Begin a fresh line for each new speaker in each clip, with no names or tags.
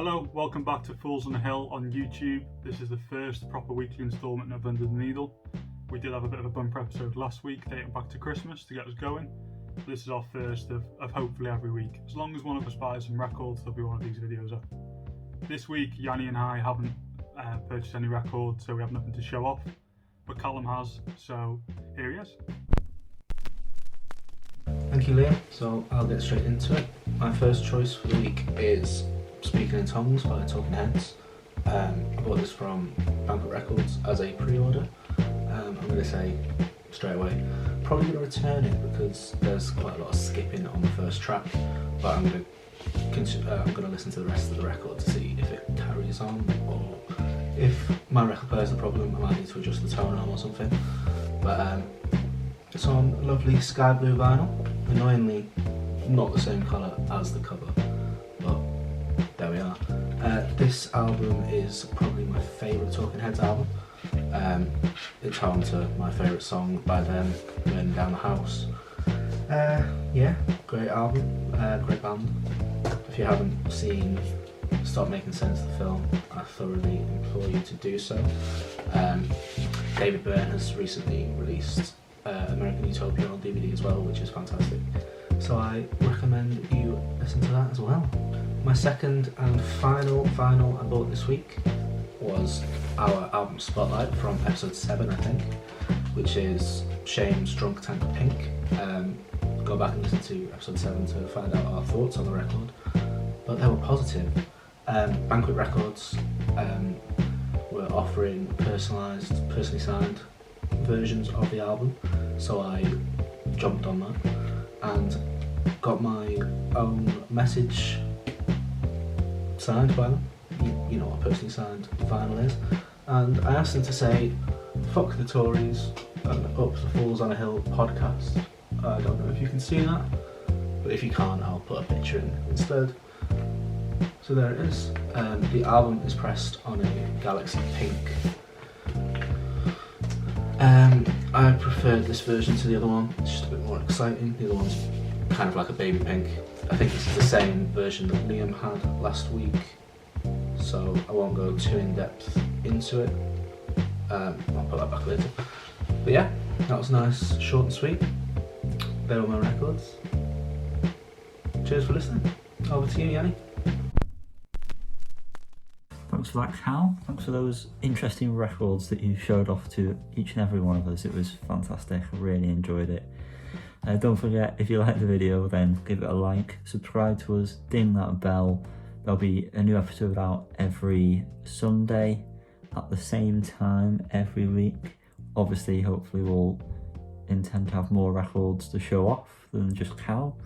Hello, welcome back to Fools on the Hill on YouTube. This is the first proper weekly instalment of Under the Needle. We did have a bit of a bumper episode last week dating back to Christmas to get us going. This is our first of hopefully every week. As long as one of us buys some records, there'll be one of these videos up. This week, Yanni and I haven't purchased any records, so we have nothing to show off. But Callum has, so here he is.
Thank you, Liam. So I'll get straight into it. My first choice for the week is Speaking in Tongues by Talking Heads. I bought this from Banquet Records as a pre-order. I'm going to say straight away, probably going to return it because there's quite a lot of skipping on the first track, but I'm going to listen to the rest of the record to see if it carries on, or if my record player is the problem, I might need to adjust the tone arm or something. But it's on lovely sky blue vinyl, annoyingly not the same colour as the cover, but there we are. This album is probably my favourite Talking Heads album. It's home to my favourite song by them, Burning Down the House. Yeah, great album, great band. If you haven't seen Stop Making Sense, the film, I thoroughly implore you to do so. David Byrne has recently released American Utopia on DVD as well, which is fantastic. So I recommend you listen to that as well. My second and final I bought this week was our album Spotlight from episode 7, I think, which is Shame's Drunk Tank Pink. Go back and listen to episode 7 to find out our thoughts on the record, but they were positive. Banquet Records were offering personally signed versions of the album, so I jumped on that and got my own message signed by them. You know what personally signed vinyl is, and I asked them to say fuck the Tories and up the Fools on a Hill podcast. I don't know if you can see that, but if you can't, I'll put a picture in instead. So there it is. The album is pressed on a Galaxy Pink. I preferred this version to the other one. It's just a bit more exciting. The other one's kind of like a baby pink. I think this is the same version that Liam had last week, so I won't go too in depth into it. I'll put that back later. But yeah, that was nice, short and sweet. There were my records. Cheers for listening. Over to you, Yanni.
Thanks for that, Cal. Thanks for those interesting records that you showed off to each and every one of us. It was fantastic. I really enjoyed it. Don't forget, if you like the video, then give it a like, subscribe to us, ding that bell. There'll be a new episode out every Sunday at the same time every week. Obviously, hopefully we'll intend to have more records to show off than just Cal.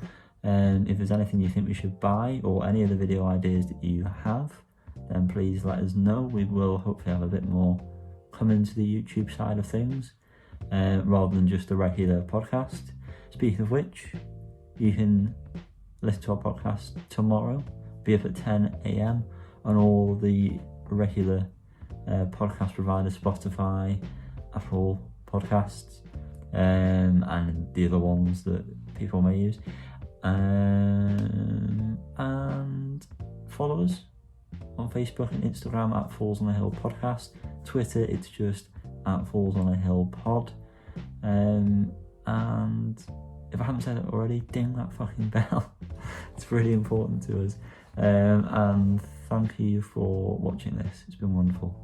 If there's anything you think we should buy or any other video ideas that you have, then please let us know. We will hopefully have a bit more coming to the YouTube side of things, rather than just a regular podcast. Speaking of which, you can listen to our podcast tomorrow, be up at 10 AM on all the regular podcast providers, Spotify, Apple Podcasts, and the other ones that people may use. And follow us on Facebook and Instagram at Falls on a Hill Podcast. Twitter, it's just at Falls on a Hill Pod. And if I haven't said it already, ding that fucking bell. It's really important to us. And thank you for watching this. It's been wonderful.